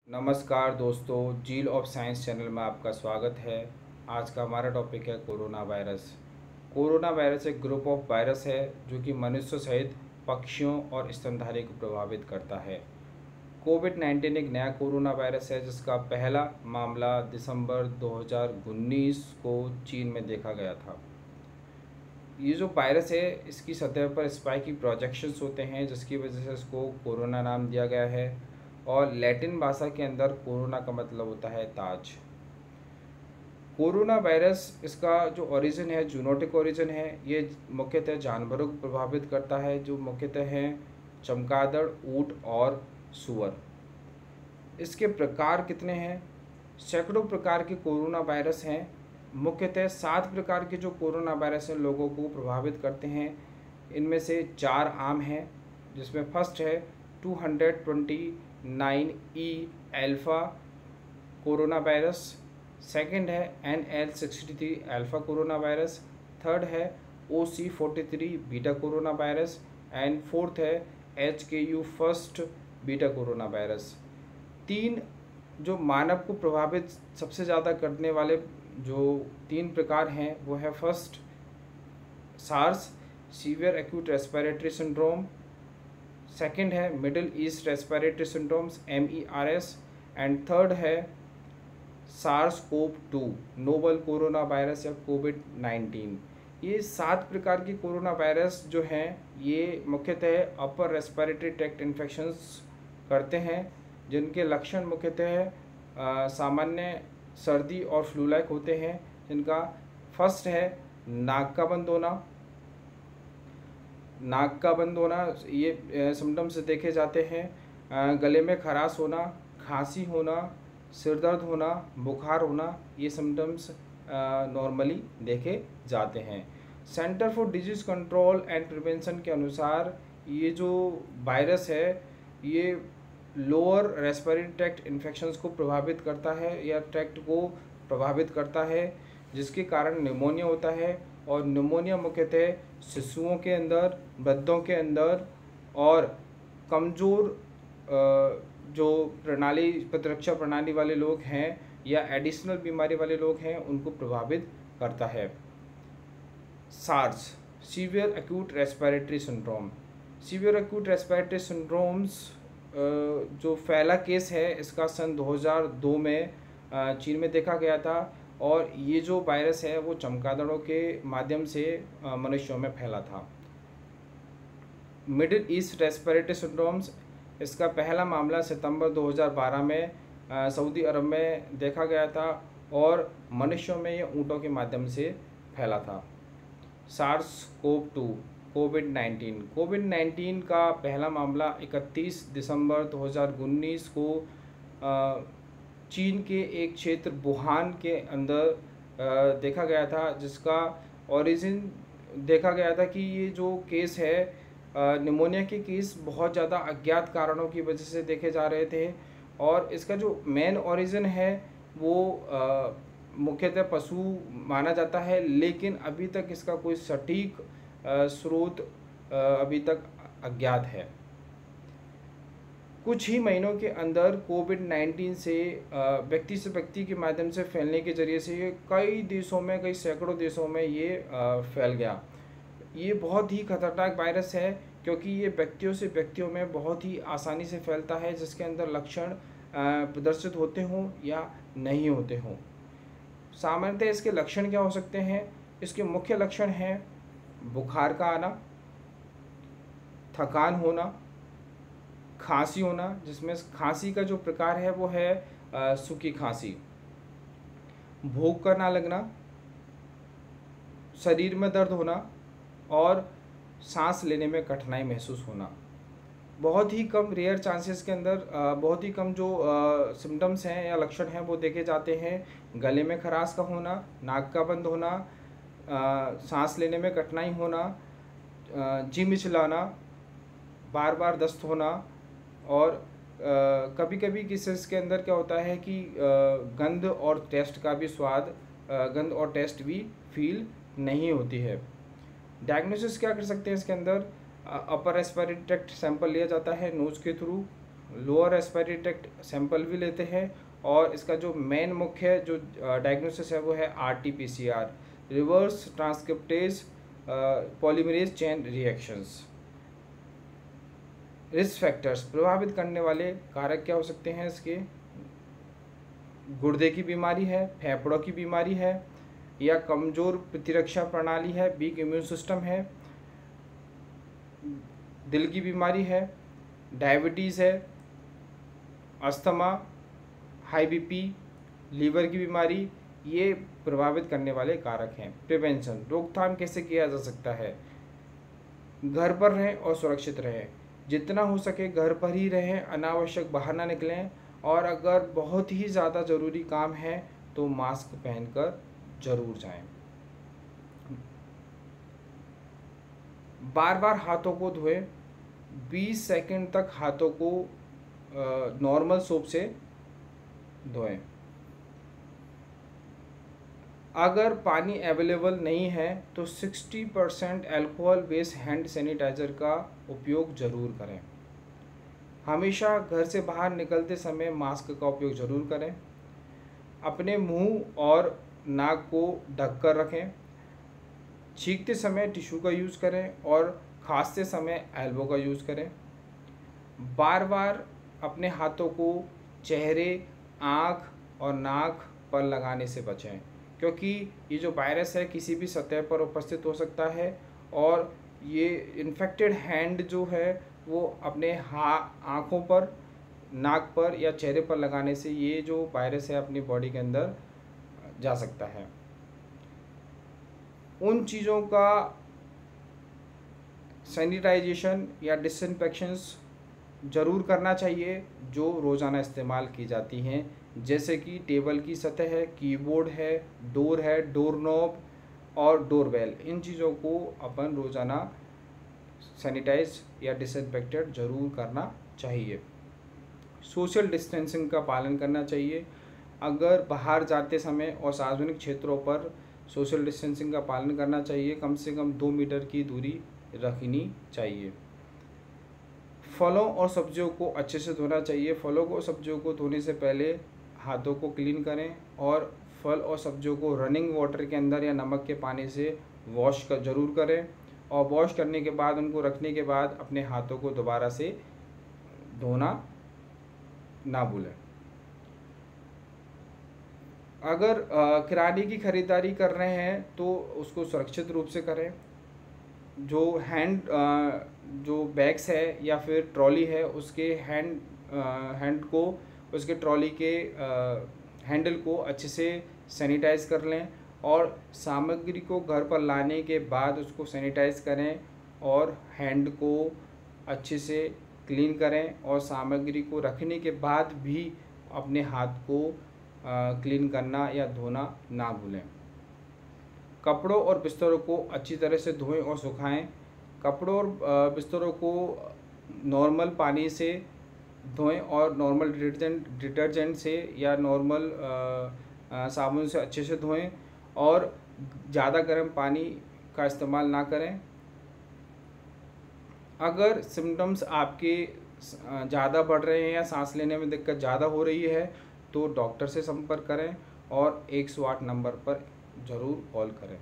नमस्कार दोस्तों, झील ऑफ साइंस चैनल में आपका स्वागत है। आज का हमारा टॉपिक है कोरोना वायरस। कोरोना वायरस एक ग्रुप ऑफ वायरस है जो कि मनुष्य सहित पक्षियों और स्तनधारी को प्रभावित करता है। कोविड-19 एक नया कोरोना वायरस है जिसका पहला मामला दिसंबर 2019 को चीन में देखा गया था। ये जो वायरस है इसकी सतह पर स्पाइकी प्रोजेक्शंस होते हैं जिसकी वजह से इसको कोरोना नाम दिया गया है। और लैटिन भाषा के अंदर कोरोना का मतलब होता है ताज। कोरोना वायरस इसका जो ओरिजिन है, जूनोटिक ओरिजिन है, ये मुख्यतः जानवरों को प्रभावित करता है जो मुख्यतः हैं चमगादड़, ऊँट और सूअर। इसके प्रकार कितने हैं? सैकड़ों प्रकार के कोरोना वायरस हैं। मुख्यतः 7 प्रकार के जो कोरोना वायरस हैं लोगों को प्रभावित करते हैं। इनमें से 4 आम हैं जिसमें फर्स्ट है 229E alpha corona virus, second है NL63 alpha corona virus, third है OC43 beta corona virus and fourth है HKU first beta corona virus. 3 जो मानव को प्रभावित सबसे ज़्यादा करने वाले जो 3 प्रकार हैं वो है first SARS severe acute respiratory syndrome, second है Middle East respiratory syndromes MERS and third है SARS-CoV-2 नोवल कोरोना वायरस या कोविड-19। ये 7 प्रकार के कोरोना वायरस जो हैं ये मुख्यतः अपर रेस्पिरेटरी ट्रैक्ट इन्फेक्शंस करते हैं जिनके लक्षण मुख्यतः सामान्य सर्दी और फ्लू लाइक होते हैं। जिनका फर्स्ट है नाक का बंद होना। ये सिम्टम्स देखे जाते हैं। गले में खराश होना, खांसी होना, सिर दर्द होना, बुखार होना, ये सिम्टम्स नॉर्मली देखे जाते हैं। Centre for disease control and prevention के अनुसार ये जो वायरस है ये लोअर रेस्पिरेटरी ट्रैक्ट इन्फेक्शंस को प्रभावित करता है या ट्रैक्ट को प्रभावित करता है जिसके कारण निमोनिया होता है। और निमोनिया मुख्यतः शिशुओं के अंदर, वृद्धों के अंदर और कमज़ोर जो प्रतिरक्षा प्रणाली वाले लोग हैं या एडिशनल बीमारी वाले लोग हैं उनको प्रभावित करता है। SARS severe acute respiratory syndrome. Severe acute respiratory syndromes जो फैला केस है इसका सन 2002 में चीन में देखा गया था। और ये जो वायरस है वो चमगादड़ों के माध्यम से मनुष्यों में फैला था। मिडिल ईस्ट रेस्पिरेटरी सिंड्रोम्स, इसका पहला मामला सितंबर 2012 में सऊदी अरब में देखा गया था और मनुष्यों में ये ऊँटों के माध्यम से फैला था। SARS-CoV-2 कोविड-19 का पहला मामला 31 दिसंबर 2019 को चीन के एक क्षेत्र वुहान के अंदर देखा गया था जिसका ओरिजिन देखा गया था कि ये जो केस है निमोनिया के केस बहुत ज़्यादा अज्ञात कारणों की वजह से देखे जा रहे थे। और इसका जो मेन ओरिजिन है वो मुख्यतः पशु माना जाता है, लेकिन अभी तक इसका कोई सटीक स्रोत अभी तक अज्ञात है। कुछ ही महीनों के अंदर कोविड-19 से व्यक्ति के माध्यम से फैलने के जरिए से ये कई देशों में, कई सैकड़ों देशों में ये फैल गया। ये बहुत ही खतरनाक वायरस है क्योंकि ये व्यक्तियों से व्यक्तियों में बहुत ही आसानी से फैलता है जिसके अंदर लक्षण प्रदर्शित होते हों या नहीं होते हों। सामान्यतः इसके लक्षण क्या हो सकते हैं? इसके मुख्य लक्षण हैं बुखार का आना, थकान होना, खांसी होना, जिसमें खांसी का जो प्रकार है वो है सूखी खांसी, भूख का ना लगना, शरीर में दर्द होना और सांस लेने में कठिनाई महसूस होना। बहुत ही कम रेयर चांसेस के अंदर बहुत ही कम जो सिम्टम्स हैं या लक्षण हैं वो देखे जाते हैं। गले में खराश का होना, नाक का बंद होना, सांस लेने में कठिनाई होना, जी मिचलाना, बार बार दस्त होना और कभी कभी केसेस के अंदर क्या होता है कि गंध और टेस्ट भी फील नहीं होती है। डायग्नोसिस क्या कर सकते हैं इसके अंदर? अपर रेस्पिरेटरी ट्रैक्ट सैंपल लिया जाता है नोज़ के through lower respiratory tract sample भी लेते हैं, और इसका जो मेन मुख्य जो डायग्नोसिस है वो है RT-PCR, reverse transcriptase polymerase chain reactions. Risk factors, प्रभावित करने वाले कारक क्या हो सकते हैं इसके? गुर्दे की बीमारी है, फेफड़ों की बीमारी है, या कमज़ोर प्रतिरक्षा प्रणाली है, वीक इम्यून सिस्टम है, दिल की बीमारी है, डायबिटीज़ है, अस्थमा, हाई बीपी, लीवर की बीमारी, ये प्रभावित करने वाले कारक हैं। प्रिवेंशन, रोकथाम कैसे किया जा सकता है? घर पर रहें और सुरक्षित रहें, जितना हो सके घर पर ही रहें, अनावश्यक बाहर ना निकलें, और अगर बहुत ही ज़्यादा ज़रूरी काम है तो मास्क पहनकर ज़रूर जाएं। बार बार हाथों को धोएं, 20 सेकंड तक हाथों को नॉर्मल सोप से धोएं। अगर पानी अवेलेबल नहीं है तो 60% अल्कोहल बेस्ड हैंड सैनिटाइज़र का उपयोग ज़रूर करें। हमेशा घर से बाहर निकलते समय मास्क का उपयोग ज़रूर करें। अपने मुंह और नाक को ढक कर रखें। छींकते समय टिश्यू का यूज़ करें, और खांसते समय एल्बो का यूज़ करें। बार बार अपने हाथों को चेहरे, आँख और नाक पर लगाने से बचें, क्योंकि ये जो वायरस है किसी भी सतह पर उपस्थित हो सकता है, और ये इन्फेक्टेड हैंड जो है वो अपने आँखों पर, नाक पर या चेहरे पर लगाने से ये जो वायरस है अपनी बॉडी के अंदर जा सकता है। उन चीज़ों का सैनिटाइजेशन या डिसइंफेक्शंस ज़रूर करना चाहिए जो रोज़ाना इस्तेमाल की जाती हैं, जैसे कि टेबल की सतह है, कीबोर्ड है, डोर नॉब और डोरबेल। इन चीज़ों को अपन रोज़ाना सैनिटाइज या डिसइंफेक्टेड ज़रूर करना चाहिए। सोशल डिस्टेंसिंग का पालन करना चाहिए। अगर बाहर जाते समय और सार्वजनिक क्षेत्रों पर सोशल डिस्टेंसिंग का पालन करना चाहिए, कम से कम 2 मीटर की दूरी रखनी चाहिए। फलों और सब्जियों को अच्छे से धोना चाहिए। फलों और सब्जियों को धोने से पहले हाथों को क्लीन करें, और फल और सब्जियों को रनिंग वाटर के अंदर या नमक के पानी से वॉश कर ज़रूर करें, और वॉश करने के बाद उनको रखने के बाद अपने हाथों को दोबारा से धोना ना भूलें। अगर किराने की ख़रीदारी कर रहे हैं तो उसको सुरक्षित रूप से करें। जो जो बैग्स है या फिर ट्रॉली है उसके हैंड को, उसके ट्रॉली के हैंडल को अच्छे से सैनिटाइज़ कर लें, और सामग्री को घर पर लाने के बाद उसको सैनिटाइज़ करें, और हैंड को अच्छे से क्लीन करें, और सामग्री को रखने के बाद भी अपने हाथ को क्लीन करना या धोना ना भूलें। कपड़ों और बिस्तरों को अच्छी तरह से धोएं और सुखाएं। कपड़ों और बिस्तरों को नॉर्मल पानी से धोएं, और नॉर्मल डिटर्जेंट से या नॉर्मल साबुन से अच्छे से धोएं, और ज़्यादा गर्म पानी का इस्तेमाल ना करें। अगर सिम्टम्स आपके ज़्यादा बढ़ रहे हैं या सांस लेने में दिक्कत ज़्यादा हो रही है तो डॉक्टर से संपर्क करें, और 108 नंबर पर ज़रूर कॉल करें।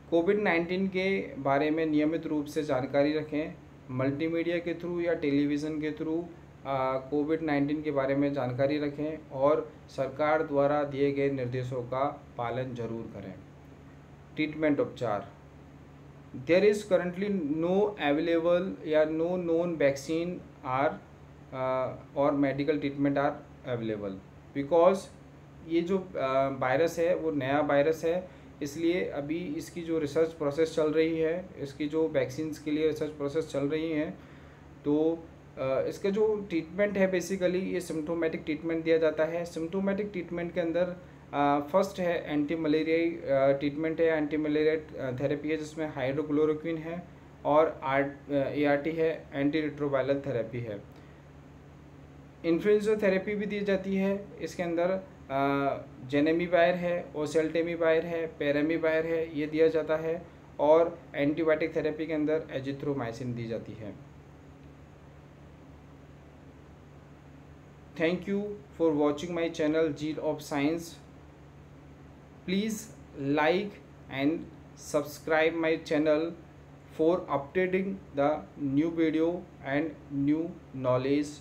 कोविड-19 के बारे में नियमित रूप से जानकारी रखें। मल्टीमीडिया के थ्रू या टेलीविज़न के थ्रू कोविड-19 के बारे में जानकारी रखें, और सरकार द्वारा दिए गए निर्देशों का पालन जरूर करें। ट्रीटमेंट उपचार, there is currently no available या नो नोन वैक्सीन आर और medical treatment are available, because ये जो वायरस है वो नया वायरस है, इसलिए अभी इसकी जो रिसर्च प्रोसेस चल रही है, इसकी जो वैक्सीन्स के लिए रिसर्च प्रोसेस चल रही है, तो इसका जो ट्रीटमेंट है बेसिकली ये सिम्टोमेटिक ट्रीटमेंट दिया जाता है। सिम्टोमेटिक ट्रीटमेंट के अंदर फर्स्ट है एंटी मलेरिया ट्रीटमेंट है, एंटी मलेरिया थेरेपी है जिसमें हाइड्रोक्लोरोक्विन है, और ART है, एंटी रिट्रोवायरल थेरेपी है। इन्फ्लुएंजा थेरेपी भी दी जाती है, इसके अंदर जेनेमीवायर है, ओसेल्टेमीवायर है, पैरामीवायर है, ये दिया जाता है, और एंटीबायोटिक थेरेपी के अंदर एजिथ्रोमाइसिन दी जाती है। Thank you for watching my channel Gene of Science. Please like and subscribe my channel for updating the new video and new knowledge.